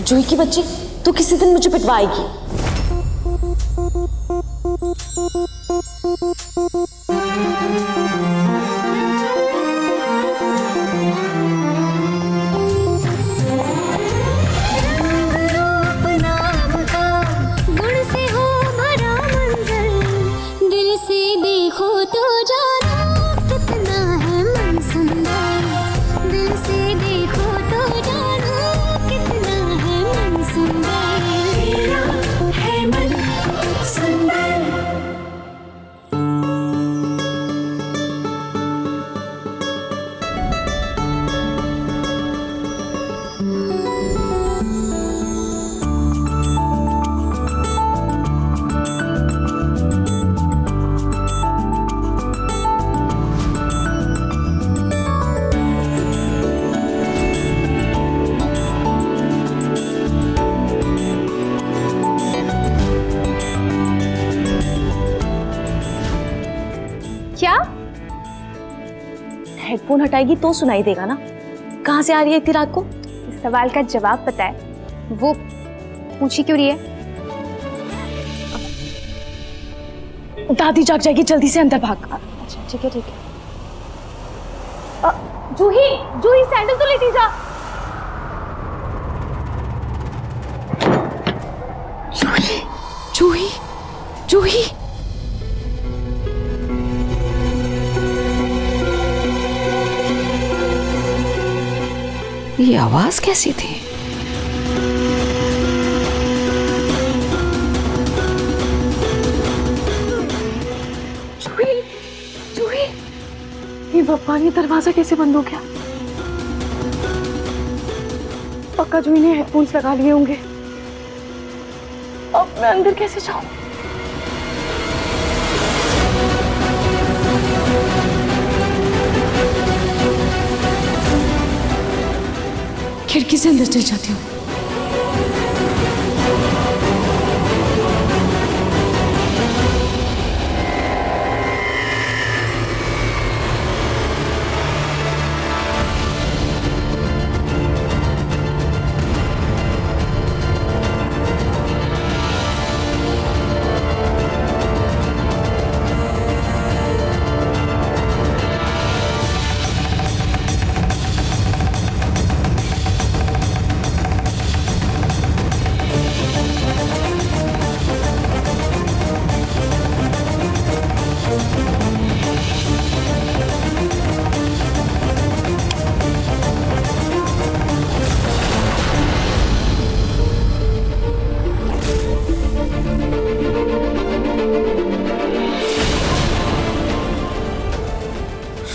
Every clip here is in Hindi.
जूही की बच्ची, तू किसी दिन मुझे पिटवाएगी। क्या? हेडफोन हटाएगी तो सुनाई देगा ना। कहाँ से आ रही है इतनी रात को? इस सवाल का जवाब पता है, वो पूछी क्यों रही है? दादी जाग जाएगी, जल्दी से अंदर भाग। अच्छा ठीक है ठीक है। जूही, जूही सैंडल तो लेती जा। जूही, जूही, जूही। ये आवाज कैसी थी? जूही, जूही, ये भगवान, ये दरवाजा कैसे बंद हो गया? पक्का जूही ने हेडफोन्स लगा लिए होंगे। अब मैं अंदर कैसे जाऊं? खिड़की से अंदर चल जाती हूँ।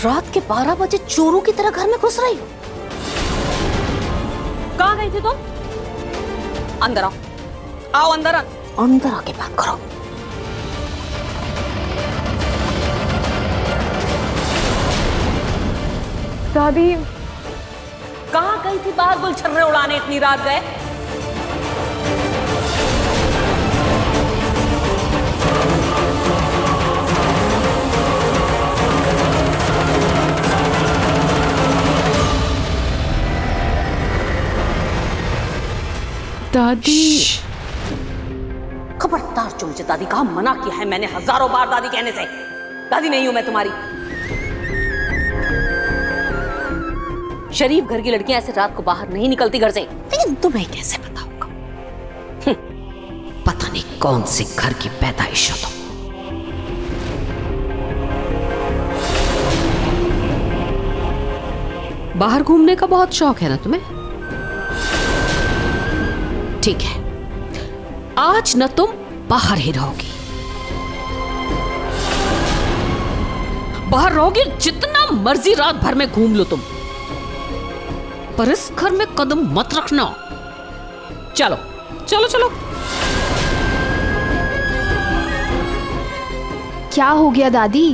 रात के 12 बजे चोरों की तरह घर में घुस रही हो? कहाँ गई थी तुम? अंदर आओ, आओ अंदर। अंदर आके बात करो। दादी, कहाँ गई थी? बाहर गुलछर्रे उड़ाने इतनी रात गए? दादी, खबरदार, जो मुझे दादी कहा, मना किया है मैंने हजारों बार दादी कहने से। दादी नहीं हूं मैं तुम्हारी। शरीफ घर की लड़कियां ऐसे रात को बाहर नहीं निकलती घर से। लेकिन तुम्हें कैसे पता होगा? पता नहीं कौन से घर की पैदाइश हो तुम। बाहर घूमने का बहुत शौक है ना तुम्हें? ठीक है, आज न तुम बाहर ही रहोगी। बाहर रहोगी, जितना मर्जी रात भर में घूम लो तुम, पर इस घर में कदम मत रखना। चलो चलो चलो। क्या हो गया दादी?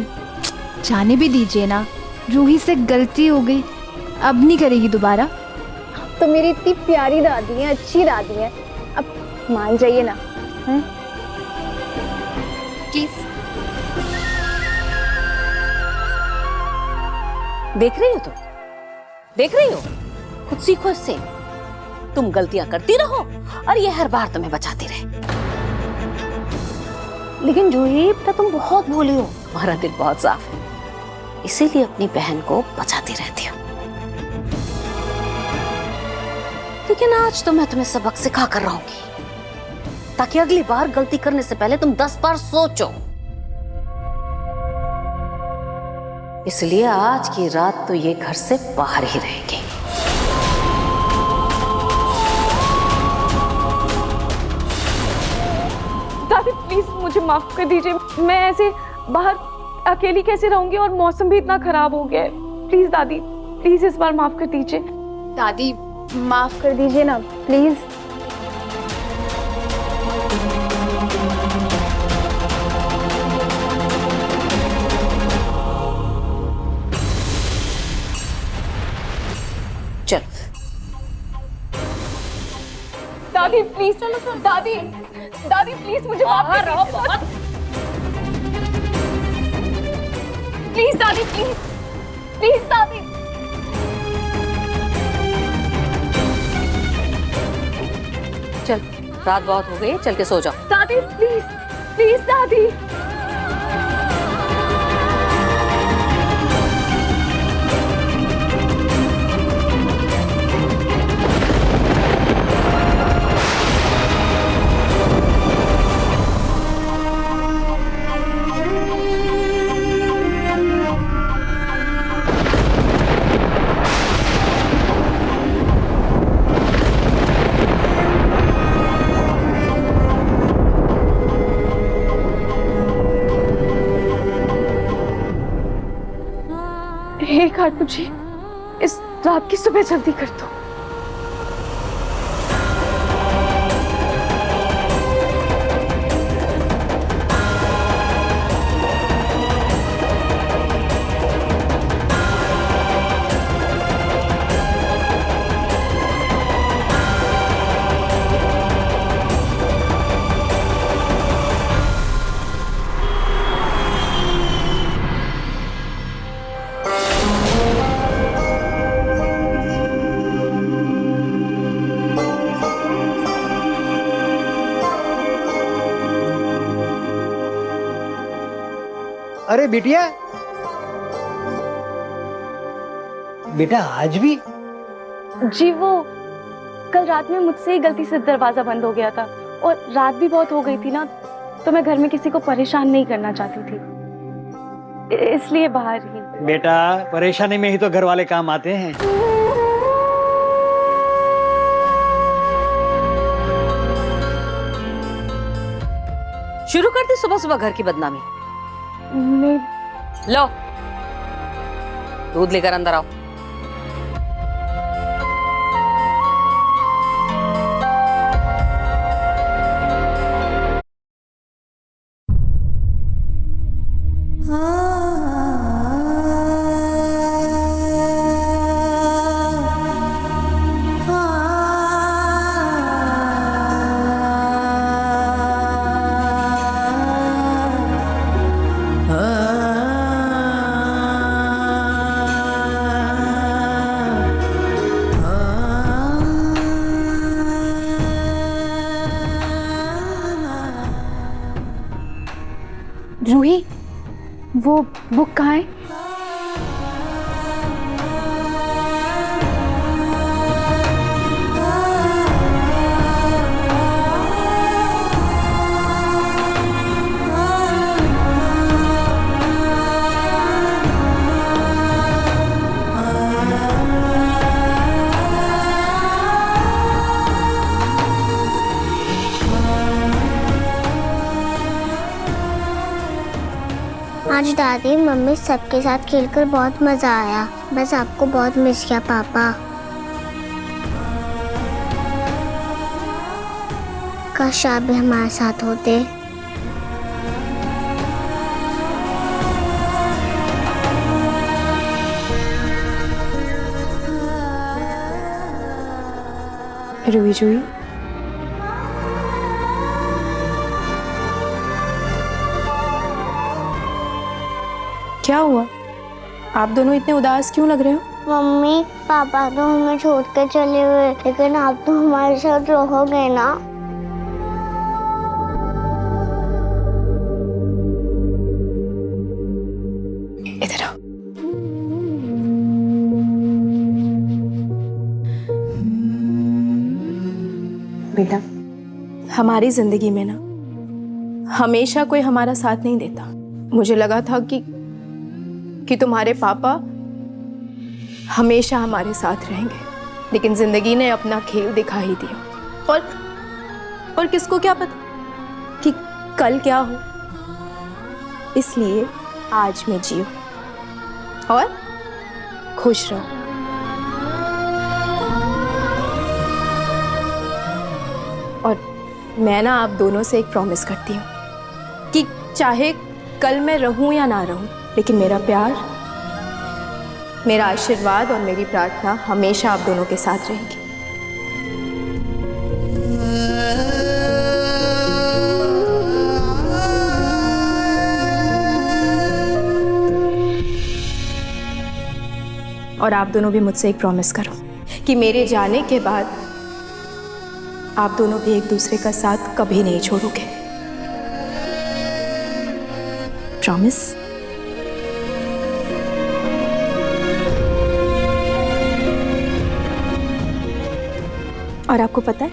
जाने भी दीजिए ना, रूही से गलती हो गई, अब नहीं करेगी दोबारा। तो मेरी इतनी प्यारी दादी है, अच्छी दादी है, अब मान जाइए ना। प्लीज। देख रही हो तुम? देख रही हो? खुद सीखो इससे। तुम गलतियां करती रहो और ये हर बार तुम्हें बचाती रहे। लेकिन जूही, बेटा तुम बहुत भोली हो, तुम्हारा दिल बहुत साफ है, इसीलिए अपनी बहन को बचाती रहती हो। लेकिन आज तो मैं तुम्हें सबक सिखा कर रहूंगी, ताकि अगली बार गलती करने से पहले तुम 10 बार सोचो। इसलिए आज की रात तो ये घर से बाहर ही रहेंगे। दादी प्लीज मुझे माफ कर दीजिए, मैं ऐसे बाहर अकेली कैसे रहूंगी और मौसम भी इतना खराब हो गया है। प्लीज दादी, प्लीज इस बार माफ कर दीजिए। दादी माफ कर दीजिए ना प्लीज। चल दादी प्लीज, चलो दादी, दादी प्लीज मुझे माफ कर रहो दीजिए। बहुत। प्लीज दादी, प्लीज प्लीज दादी। चल, रात बहुत हो गई, चल के सो जाओ। दादी प्लीज, प्लीज दादी। हे God, मुझे इस रात की सुबह जल्दी कर दो। अरे बिटिया, बेटा आज भी? जी वो कल रात में मुझसे ही गलती से दरवाजा बंद हो गया था और रात भी बहुत हो गई थी ना, तो मैं घर में किसी को परेशान नहीं करना चाहती थी, इसलिए बाहर ही। बेटा परेशानी में ही तो घर वाले काम आते हैं। शुरू कर दी सुबह सुबह घर की बदनामी। नहीं, लो दूध लेकर अंदर आओ। रूही, वो बुक कहाँ है? आज दादी मम्मी सबके साथ खेलकर बहुत मजा आया, बस आपको बहुत मिस किया पापा। काश आप भी हमारे साथ होते। रूही जूही, क्या हुआ? आप दोनों इतने उदास क्यों लग रहे हो? मम्मी पापा तो हमें छोड़ के चले हुए, लेकिन आप तो हमारे साथ रहोगे ना? इधर आओ। बेटा, हमारी जिंदगी में ना हमेशा कोई हमारा साथ नहीं देता। मुझे लगा था कि तुम्हारे पापा हमेशा हमारे साथ रहेंगे, लेकिन जिंदगी ने अपना खेल दिखा ही दिया। और किसको क्या पता कि कल क्या हो। इसलिए आज में जियो और खुश रहो। और मैं ना आप दोनों से एक प्रॉमिस करती हूँ कि चाहे कल मैं रहूं या ना रहूं, लेकिन मेरा प्यार, मेरा आशीर्वाद और मेरी प्रार्थना हमेशा आप दोनों के साथ रहेगी। और आप दोनों भी मुझसे एक प्रॉमिस करो कि मेरे जाने के बाद आप दोनों भी एक दूसरे का साथ कभी नहीं छोड़ोगे। प्रॉमिस? और आपको पता है,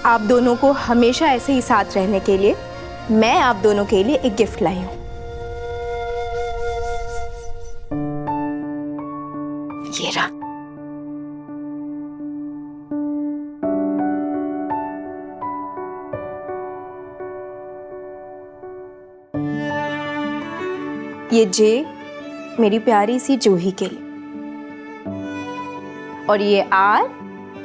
आप दोनों को हमेशा ऐसे ही साथ रहने के लिए मैं आप दोनों के लिए एक गिफ्ट लाई हूं। ये रहा। ये जे मेरी प्यारी सी जूही के लिए, और ये आर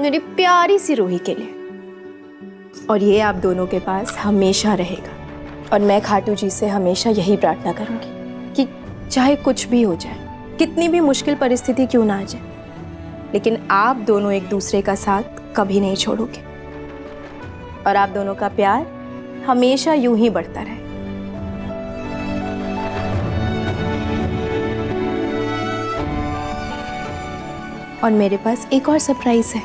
मेरी प्यारी सी रूही के लिए। और ये आप दोनों के पास हमेशा रहेगा। और मैं खाटू जी से हमेशा यही प्रार्थना करूंगी कि चाहे कुछ भी हो जाए, कितनी भी मुश्किल परिस्थिति क्यों ना आ जाए, लेकिन आप दोनों एक दूसरे का साथ कभी नहीं छोड़ोगे। और आप दोनों का प्यार हमेशा यूं ही बढ़ता रहे। और मेरे पास एक और सरप्राइज है।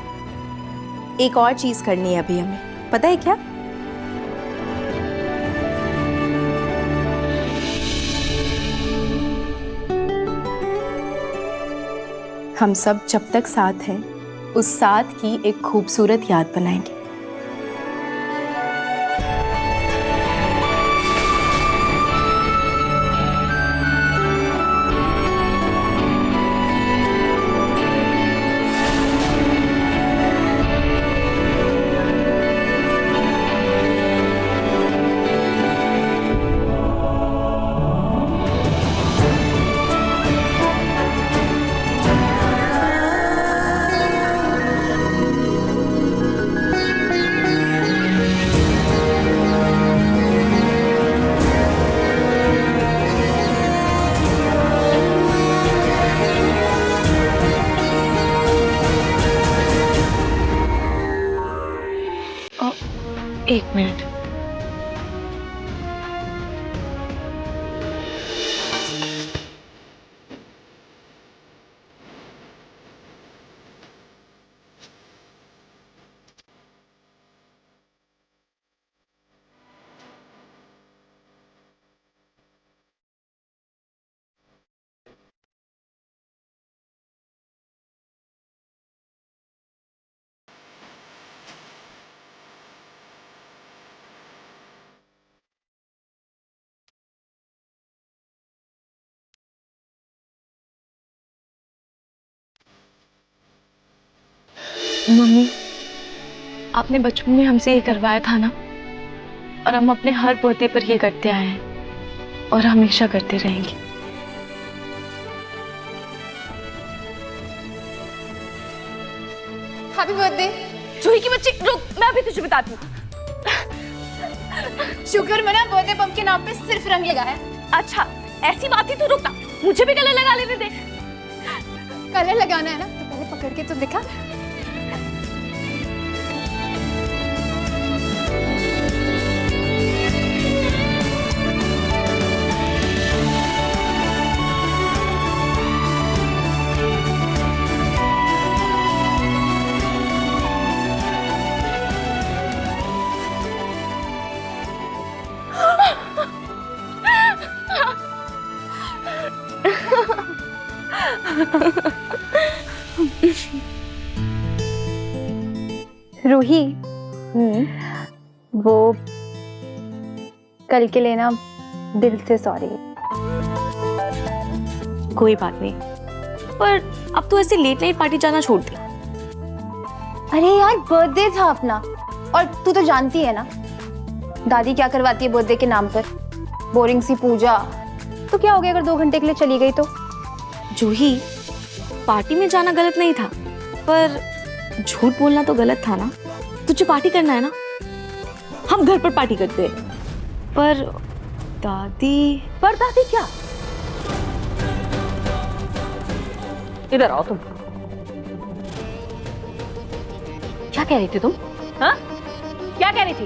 एक और चीज करनी है अभी हमें, पता है क्या? हम सब जब तक साथ हैं, उस साथ की एक खूबसूरत याद बनाएंगे। एक मिनट। मम्मी, आपने बचपन में हमसे ये करवाया था ना, और हम अपने हर बर्थडे पर ये करते आए हैं और हमेशा करते रहेंगे। हैप्पी बर्थडे जूही की बच्ची, रुक, मैं अभी तुझे बताती हूँ। शुक्र मना, बर्थडे बम के नाम पे सिर्फ रंग लगाया। अच्छा, ऐसी बात ही, तू रुक ना, मुझे भी कलर लगा लेने दे। कलर लगाना है ना, तो पहले पकड़ के तो दिखा। रूही, वो कल के लिए ना दिल से सॉरी। कोई बात नहीं, पर अब तो ऐसे लेट नाइट पार्टी जाना छोड़ दिया। अरे यार, बर्थडे था अपना, और तू तो जानती है ना दादी क्या करवाती है बर्थडे के नाम पर, बोरिंग सी पूजा। तो क्या हो गया अगर 2 घंटे के लिए चली गई तो? जूही, पार्टी में जाना गलत नहीं था, पर झूठ बोलना तो गलत था ना। तुझे पार्टी करना है ना, हम घर पर पार्टी करते हैं। पर दादी क्या? इधर आओ तुम। क्या कह रही थी तुम? हाँ? क्या कह रही थी?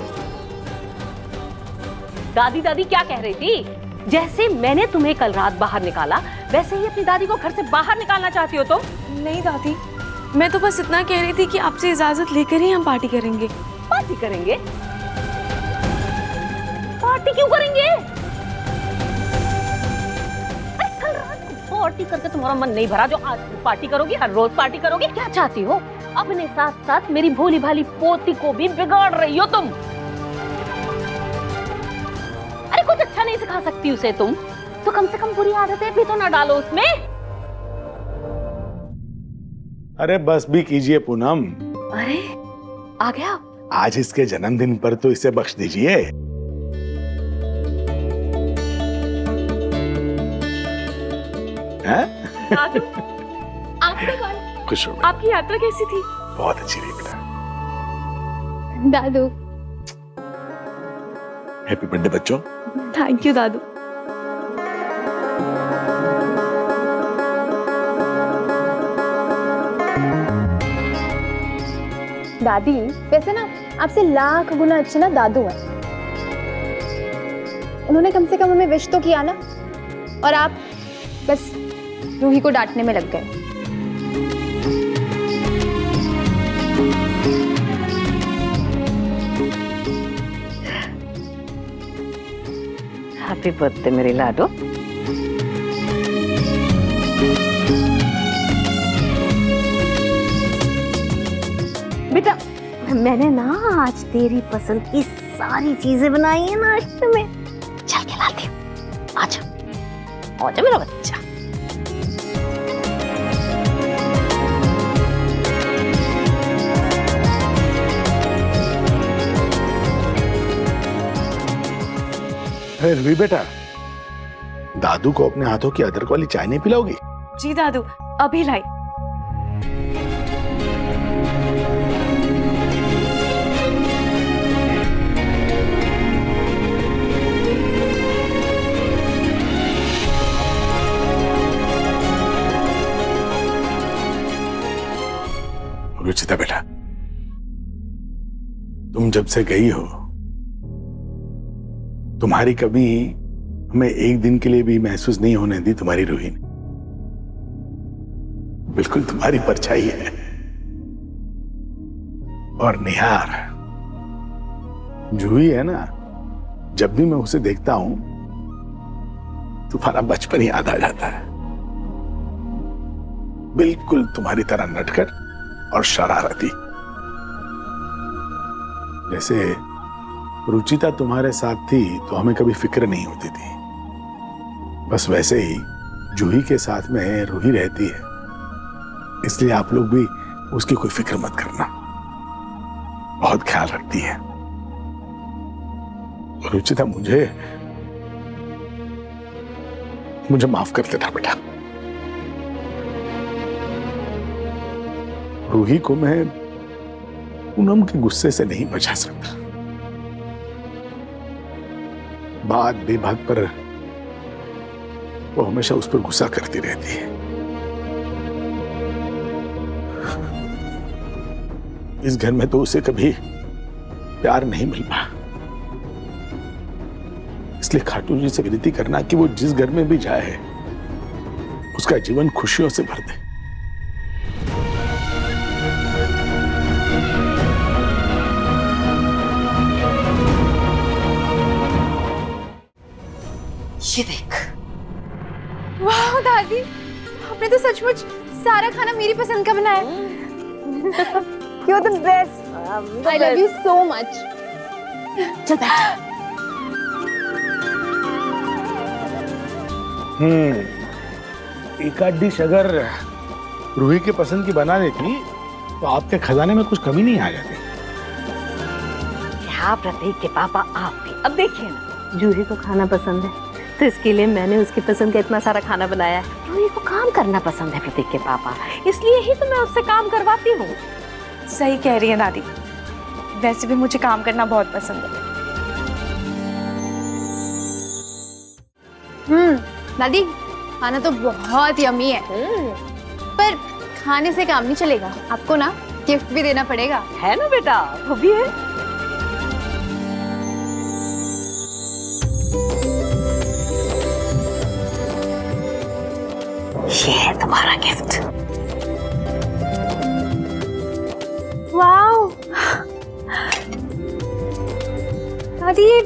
दादी दादी क्या कह रही थी? जैसे मैंने तुम्हें कल रात बाहर निकाला, वैसे ही अपनी दादी को घर से बाहर निकालना चाहती हो तुम? नहीं दादी, मैं तो बस इतना कह रही थी कि आपसे इजाजत लेकर ही हम पार्टी करेंगे। पार्टी करेंगे? पार्टी क्यों करेंगे? अरे कल रात को पार्टी करके तुम्हारा मन नहीं भरा जो आज पार्टी करोगी? हर रोज पार्टी करोगी? क्या चाहती हो? अपने साथ साथ मेरी भोली भाली पोती को भी बिगाड़ रही हो तुम। अरे कुछ अच्छा नहीं सिखा सकती उसे तुम, तो कम से कम बुरी आदतें भी तो ना डालो उसमें। अरे बस भी कीजिए पूनम। अरे आ गया। आज इसके जन्मदिन पर तो इसे बख्श दीजिए। दादू, आपका कौन? खुश हो? आपकी यात्रा कैसी थी? बहुत अच्छी रही बेटा। दादू, हैप्पी बर्थडे बच्चों। थैंक यू दादू। दादी वैसे ना आपसे लाख गुना अच्छे ना दादू हैं। उन्होंने कम से कम हमें विश तो किया ना, और आप बस रूही को डांटने में लग गए। हैप्पी बर्थडे मेरी लाडो। बेटा, मैंने ना आज तेरी पसंद की सारी चीजें बनाई है नाश्ते में। चल के लाती हूँ। आजा आजा मेरा बच्चा। रूही बेटा, दादू को अपने हाथों की अदरक वाली चाय नहीं पिलाओगी? जी दादू, अभी लाई। रुचिता बेटा, तुम जब से गई हो, तुम्हारी कभी हमें एक दिन के लिए भी महसूस नहीं होने दी तुम्हारी रूही ने। बिल्कुल तुम्हारी परछाई है। और निहार, जूही है ना, जब भी मैं उसे देखता हूं तुम्हारा बचपन याद आ जाता है। बिल्कुल तुम्हारी तरह नटखट और शरारती। जैसे रुचिता तुम्हारे साथ थी तो हमें कभी फिक्र नहीं होती थी, बस वैसे ही जूही के साथ में रूही रहती है, इसलिए आप लोग भी उसकी कोई फिक्र मत करना। बहुत ख्याल रखती है। रुचिता, मुझे माफ कर देना बेटा। रूही को मैं पूनम के गुस्से से नहीं बचा सकता। बात बेबात पर वो हमेशा उस पर गुस्सा करती रहती है। इस घर में तो उसे कभी प्यार नहीं मिल पाया, इसलिए खाटू जी से विनती करना कि वो जिस घर में भी जाए उसका जीवन खुशियों से भर दे। ये देख। वाह दादी, आपने तो सचमुच सारा खाना मेरी पसंद का बनाया है। You are the best. I love you so much. चल बैठ। एक आध डिश अगर रूही के पसंद की बना देती तो आपके खजाने में कुछ कमी नहीं आ जाती। क्या प्रतीक के पापा आप भी, अब देखिए ना, जूही को खाना पसंद है तो इसके लिए मैंने उसकी पसंद का इतना सारा खाना बनाया है। जूही को काम करना पसंद है प्रतीक के पापा, इसलिए ही तो मैं उससे काम करवाती हूँ। सही कह रही है दादी, वैसे भी मुझे काम करना बहुत पसंद है। दादी खाना तो बहुत यमी है, पर खाने से काम नहीं चलेगा, आपको ना गिफ्ट भी देना पड़ेगा। है ना बेटा, वो भी है। ये है तुम्हारा गिफ्ट। वाओ दादी, ये